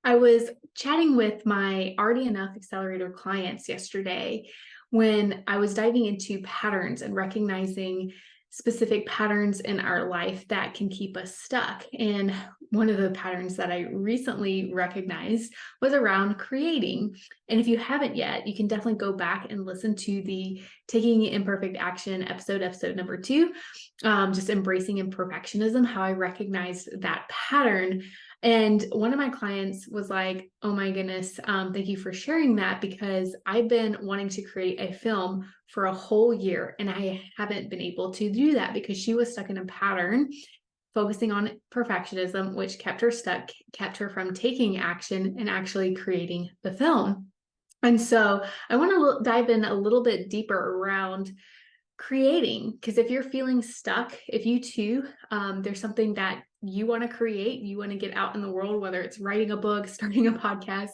I was chatting with my Already Enough Accelerator clients yesterday when I was diving into patterns and recognizing specific patterns in our life that can keep us stuck. And one of the patterns that I recently recognized was around creating. And if you haven't yet, you can definitely go back and listen to the Taking Imperfect Action episode number 2, just embracing imperfectionism, how I recognized that pattern. And one of my clients was like, oh my goodness, thank you for sharing that, because I've been wanting to create a film for a whole year and I haven't been able to do that because she was stuck in a pattern focusing on perfectionism, which kept her stuck, kept her from taking action and actually creating the film. And so I want to dive in a little bit deeper around creating, because if you're feeling stuck, if you too, there's something that you want to create, you want to get out in the world, whether it's writing a book, starting a podcast,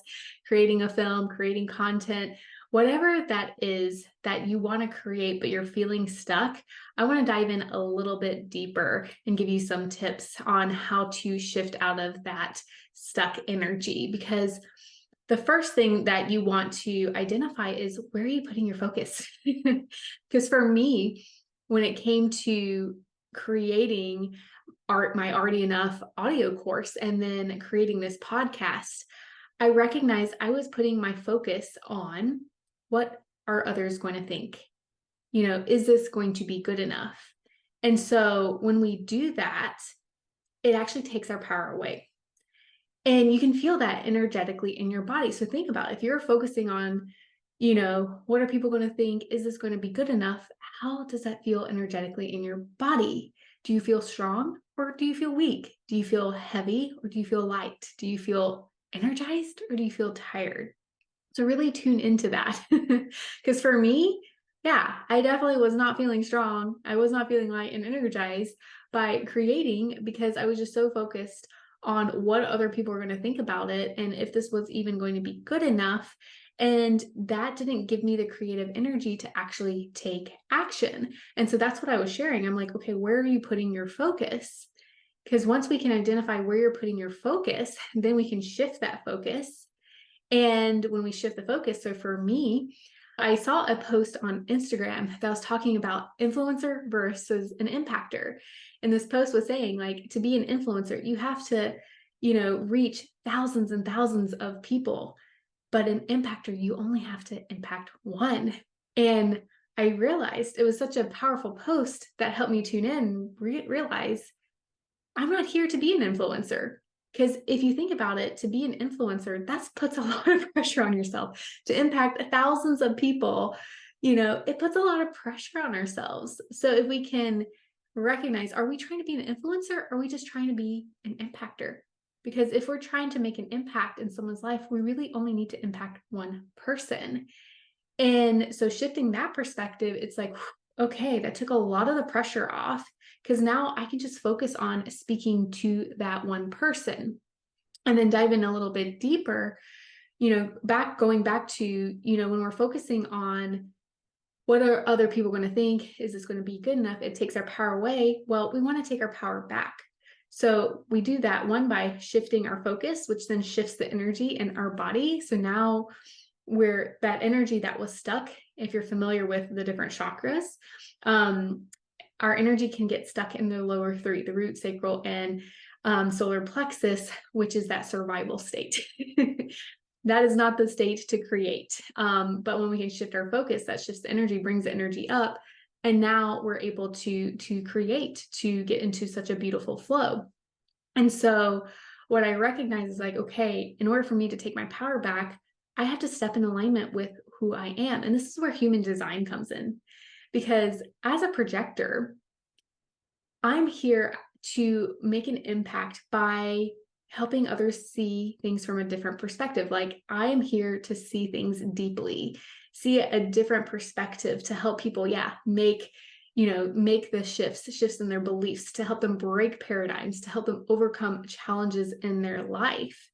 creating a film, creating content, whatever that is that you want to create, but you're feeling stuck, I want to dive in a little bit deeper and give you some tips on how to shift out of that stuck energy. Because the first thing that you want to identify is, where are you putting your focus? Because for me, when it came to creating my Already Enough audio course and then creating this podcast, I recognized I was putting my focus on, what are others going to think? Is this going to be good enough? And so when we do that, it actually takes our power away. And you can feel that energetically in your body. So think about, if you're focusing on, what are people going to think? Is this going to be good enough? How does that feel energetically in your body? Do you feel strong or do you feel weak? Do you feel heavy or do you feel light? Do you feel energized or do you feel tired? So really tune into that. Because for me, yeah, I definitely was not feeling strong. I was not feeling light and energized by creating, because I was just so focused on what other people are going to think about it and if this was even going to be good enough. And that didn't give me the creative energy to actually take action. And so that's what I was sharing. I'm like, okay, where are you putting your focus? Because once we can identify where you're putting your focus, then we can shift that focus. And when we shift the focus, so for me, I saw a post on Instagram that was talking about influencer versus an impactor. And this post was saying, like, to be an influencer, you have to, reach thousands and thousands of people. But an impactor, you only have to impact one. And I realized it was such a powerful post that helped me tune in and realize I'm not here to be an influencer. Because if you think about it, to be an influencer, that puts a lot of pressure on yourself. To impact thousands of people, it puts a lot of pressure on ourselves. So if we can recognize, are we trying to be an influencer or are we just trying to be an impactor? Because if we're trying to make an impact in someone's life, we really only need to impact one person. And so shifting that perspective, it's like, okay, that took a lot of the pressure off, because now I can just focus on speaking to that one person. And then dive in a little bit deeper, going back to, when we're focusing on what are other people going to think, is this going to be good enough? It takes our power away. Well, we want to take our power back. So we do that, one, by shifting our focus, which then shifts the energy in our body. So now where that energy that was stuck, if you're familiar with the different chakras, our energy can get stuck in the lower three, the root, sacral, and solar plexus, which is that survival state. That is not the state to create. But when we can shift our focus, that shifts the energy, brings the energy up. And now we're able to create, to get into such a beautiful flow. And so what I recognize is like, okay, in order for me to take my power back, I have to step in alignment with who I am. And this is where human design comes in. Because as a projector, I'm here to make an impact by helping others see things from a different perspective. Like, I'm here to see things deeply, see a different perspective, to help people, make the shifts in their beliefs, to help them break paradigms, to help them overcome challenges in their life.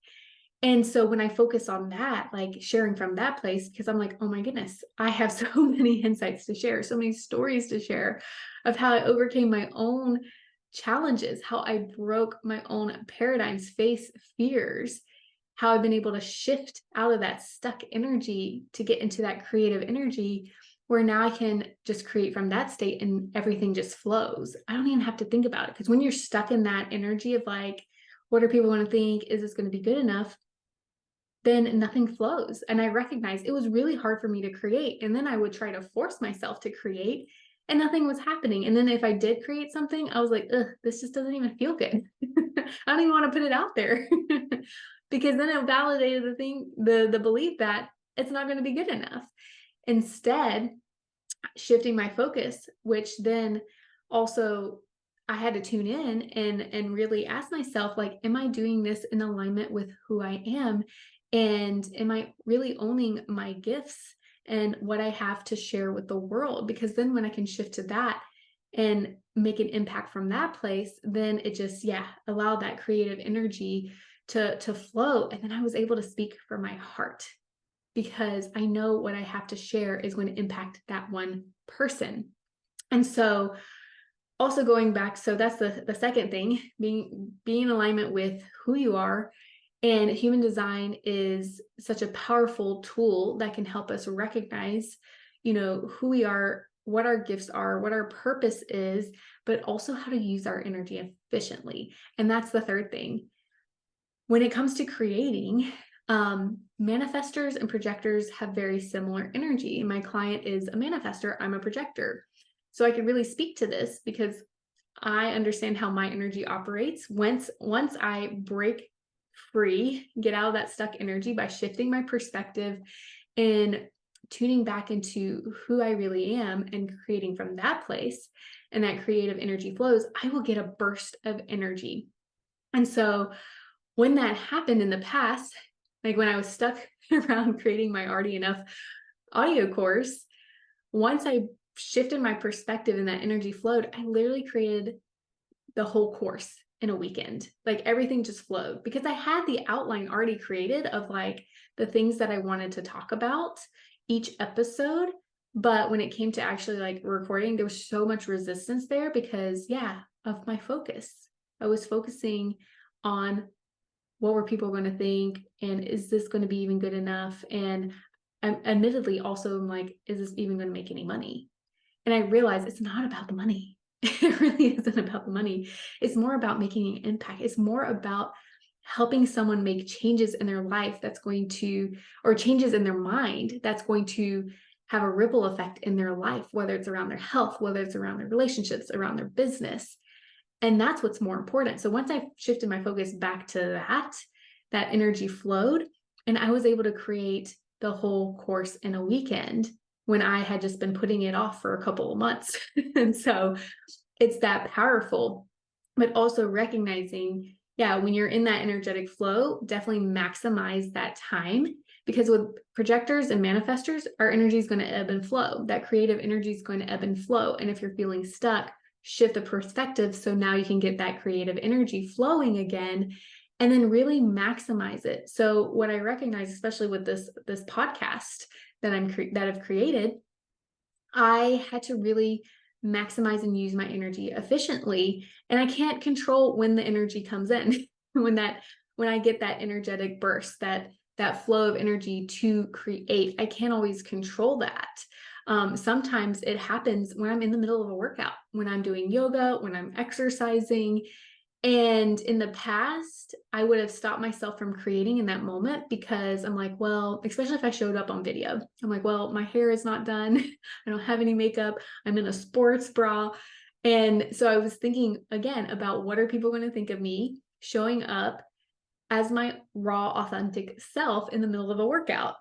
And so when I focus on that, like sharing from that place, because I'm like, oh my goodness, I have so many insights to share, so many stories to share of how I overcame my own challenges, how I broke my own paradigms, face fears, how I've been able to shift out of that stuck energy to get into that creative energy where now I can just create from that state and everything just flows. I don't even have to think about it, because when you're stuck in that energy of like, what are people going to think? Is this going to be good enough? Then nothing flows. And I recognized it was really hard for me to create. And then I would try to force myself to create and nothing was happening. And then if I did create something, I was like, ugh, this just doesn't even feel good. I don't even want to put it out there because then it validated the belief that it's not going to be good enough. Instead, shifting my focus, which then also I had to tune in and really ask myself, like, am I doing this in alignment with who I am? And am I really owning my gifts and what I have to share with the world? Because then when I can shift to that and make an impact from that place, then it just, allowed that creative energy to flow. And then I was able to speak from my heart because I know what I have to share is going to impact that one person. And so also going back, so that's the second thing, being in alignment with who you are. And human design is such a powerful tool that can help us recognize, who we are, what our gifts are, what our purpose is, but also how to use our energy efficiently. And that's the third thing. When it comes to creating, manifestors and projectors have very similar energy. My client is a manifestor, I'm a projector. So I can really speak to this because I understand how my energy operates. Once I break free, get out of that stuck energy by shifting my perspective and tuning back into who I really am and creating from that place, and that creative energy flows, I will get a burst of energy. And so when that happened in the past, like when I was stuck around creating my Already Enough audio course, once I shifted my perspective and that energy flowed, I literally created the whole course in a weekend. Like everything just flowed because I had the outline already created of like the things that I wanted to talk about each episode. But when it came to actually like recording, there was so much resistance there because of my focus. I was focusing on what were people going to think, and is this going to be even good enough? And I'm admittedly also like, is this even going to make any money? And I realized it's not about the money. It really isn't about the money. It's more about making an impact. It's more about helping someone make changes in their life or changes in their mind that's going to have a ripple effect in their life, whether it's around their health, whether it's around their relationships, around their business. And that's what's more important. So once I shifted my focus back to that energy flowed, and I was able to create the whole course in a weekend when I had just been putting it off for a couple of months. And so it's that powerful, but also recognizing, when you're in that energetic flow, definitely maximize that time, because with projectors and manifestors, our energy is going to ebb and flow. That creative energy is going to ebb and flow. And if you're feeling stuck, shift the perspective so now you can get that creative energy flowing again and then really maximize it. So what I recognize, especially with this podcast that I've created, I had to really maximize and use my energy efficiently. And I can't control when the energy comes in, when I get that energetic burst, that flow of energy to create. I can't always control that. Sometimes it happens when I'm in the middle of a workout, when I'm doing yoga, when I'm exercising. And in the past, I would have stopped myself from creating in that moment because I'm like, well, especially if I showed up on video, I'm like, well, my hair is not done. I don't have any makeup. I'm in a sports bra. And so I was thinking again about what are people going to think of me showing up as my raw, authentic self in the middle of a workout,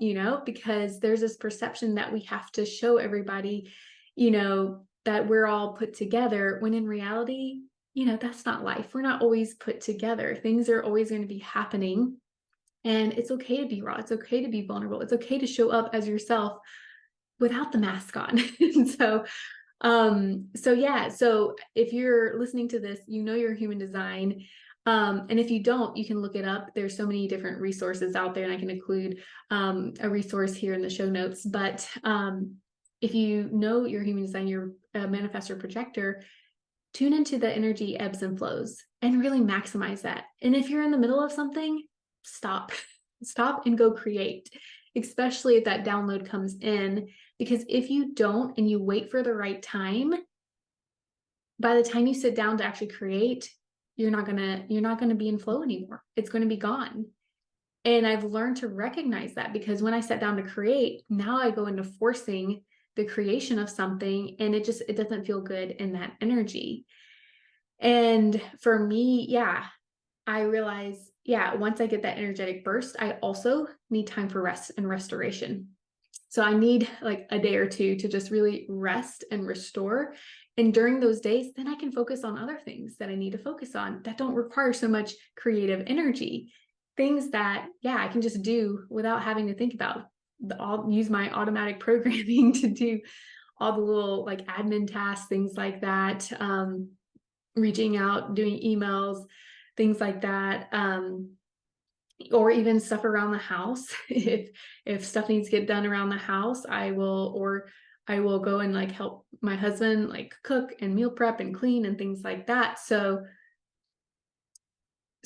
because there's this perception that we have to show everybody, that we're all put together, when in reality, that's not life. We're not always put together. Things are always going to be happening, and it's okay to be raw. It's okay to be vulnerable. It's okay to show up as yourself without the mask on. And so if you're listening to this, your human design. And if you don't, you can look it up. There's so many different resources out there, and I can include a resource here in the show notes. But if you know your human design, you're a manifestor projector, tune into the energy ebbs and flows and really maximize that. And if you're in the middle of something, stop. Stop and go create, especially if that download comes in. Because if you don't and you wait for the right time, by the time you sit down to actually create, you're not gonna be in flow anymore. It's going to be gone. And I've learned to recognize that, because when I sat down to create, now I go into forcing the creation of something, and it doesn't feel good in that energy. And for me, yeah, I realize, yeah, once I get that energetic burst, I also need time for rest and restoration. So I need like a day or two to just really rest and restore. And during those days, then I can focus on other things that I need to focus on that don't require so much creative energy. Things that, yeah, I can just do without having to think about. I'll use my automatic programming to do all the little like admin tasks, things like that, reaching out, doing emails, things like that. Or even stuff around the house. If stuff needs to get done around the house, I will go and like help my husband like cook and meal prep and clean and things like that. So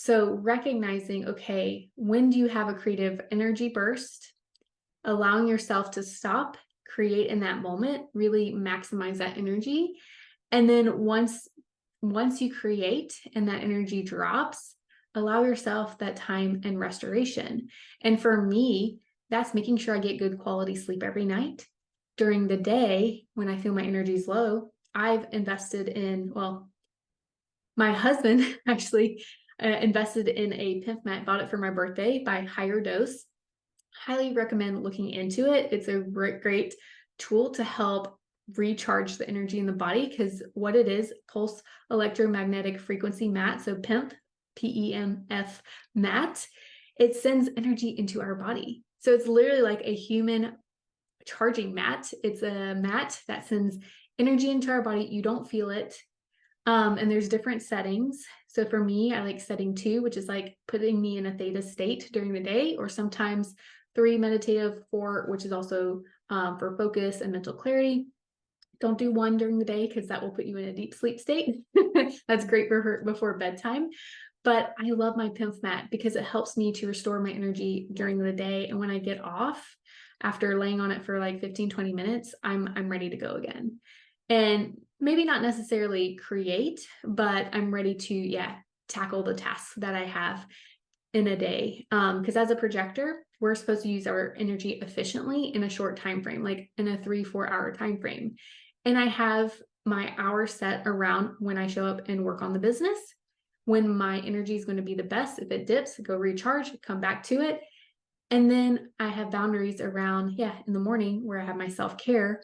recognizing, okay, when do you have a creative energy burst? Allowing yourself to stop, create in that moment, really maximize that energy. And then once you create and that energy drops, allow yourself that time and restoration. And for me, that's making sure I get good quality sleep every night. During the day, when I feel my energy is low, I've invested in, well, my husband actually invested in a PIMP mat, bought it for my birthday by Higher Dose. Highly recommend looking into it. It's a great tool to help recharge the energy in the body, because what it is, pulse electromagnetic frequency mat, so PEMF, PEMF mat, it sends energy into our body. So it's literally like a human charging mat. It's a mat that sends energy into our body. You don't feel it. And there's different settings. So for me, I like setting 2, which is like putting me in a theta state during the day, or sometimes 3 meditative, 4, which is also for focus and mental clarity. Don't do 1 during the day, because that will put you in a deep sleep state. That's great for before bedtime. But I love my PIMF mat because it helps me to restore my energy during the day. And when I get off, after laying on it for like 15-20 minutes, I'm ready to go again. And maybe not necessarily create, but I'm ready to, yeah, tackle the tasks that I have in a day. Because as a projector, we're supposed to use our energy efficiently in a short time frame, like in a 3-4 hour time frame. And I have my hour set around when I show up and work on the business, when my energy is going to be the best. If it dips, go recharge, come back to it. And then I have boundaries around, yeah, in the morning, where I have my self-care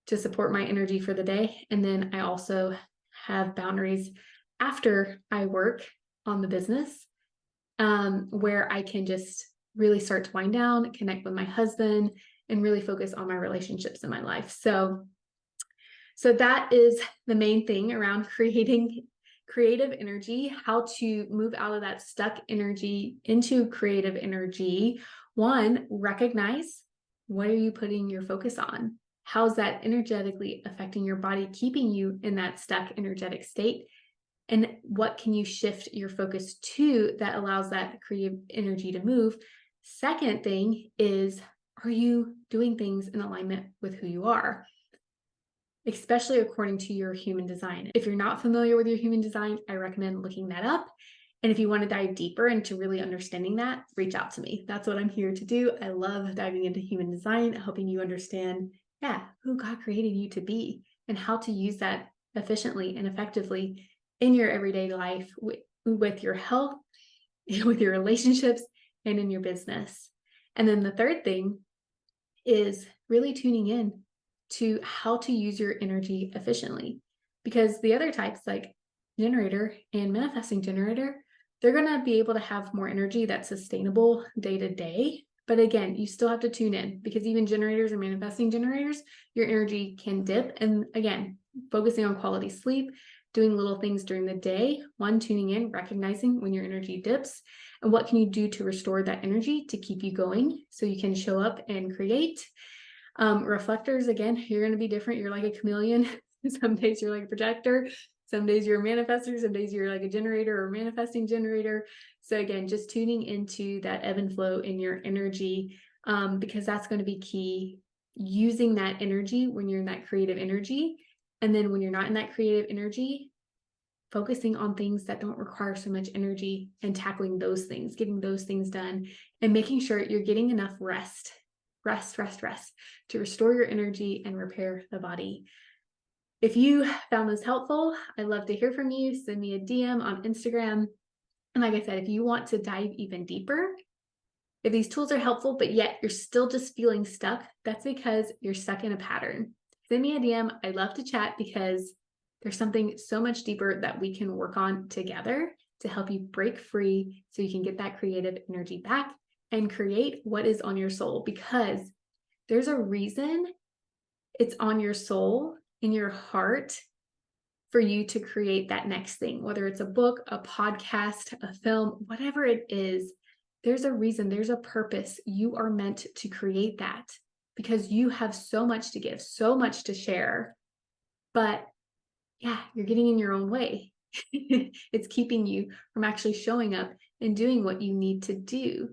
to support my energy for the day. And then I also have boundaries after I work on the business, where I can just really start to wind down, connect with my husband, and really focus on my relationships in my life. So that is the main thing around creating creative energy, how to move out of that stuck energy into creative energy. 1, recognize, what are you putting your focus on? How's that energetically affecting your body, keeping you in that stuck energetic state? And what can you shift your focus to that allows that creative energy to move? Second thing is, are you doing things in alignment with who you are? Especially according to your human design. If you're not familiar with your human design, I recommend looking that up. And if you want to dive deeper into really understanding that, reach out to me. That's what I'm here to do. I love diving into human design, helping you understand, yeah, who God created you to be and how to use that efficiently and effectively in your everyday life, with your health, with your relationships, and in your business. And then the third thing is really tuning in to how to use your energy efficiently. Because the other types, like generator and manifesting generator, they're going to be able to have more energy that's sustainable day to day. But again, you still have to tune in, because even generators and manifesting generators, your energy can dip. And again, focusing on quality sleep, doing little things during the day. 1, tuning in, recognizing when your energy dips, and what can you do to restore that energy to keep you going so you can show up and create. Reflectors, again, you're going to be different. You're like a chameleon. Some days you're like a projector. Some days you're a manifester, some days you're like a generator or a manifesting generator. So again, just tuning into that ebb and flow in your energy, because that's going to be key. Using that energy when you're in that creative energy. And then when you're not in that creative energy, focusing on things that don't require so much energy and tackling those things, getting those things done, and making sure you're getting enough rest to restore your energy and repair the body. If you found this helpful, I'd love to hear from you. Send me a DM on Instagram. And like I said, if you want to dive even deeper, if these tools are helpful, but yet you're still just feeling stuck, that's because you're stuck in a pattern. Send me a DM. I'd love to chat because there's something so much deeper that we can work on together to help you break free so you can get that creative energy back and create what is on your soul, because there's a reason it's on your soul, in your heart, for you to create that next thing, whether it's a book, a podcast, a film, whatever it is. There's a reason, there's a purpose. You are meant to create that because you have so much to give, so much to share. But yeah, you're getting in your own way. It's keeping you from actually showing up and doing what you need to do.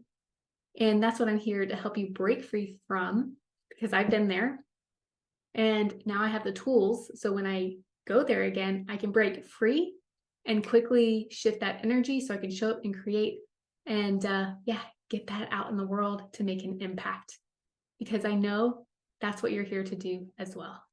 And that's what I'm here to help you break free from, because I've been there. And now I have the tools. So when I go there again, I can break free and quickly shift that energy so I can show up and create and get that out in the world to make an impact, because I know that's what you're here to do as well.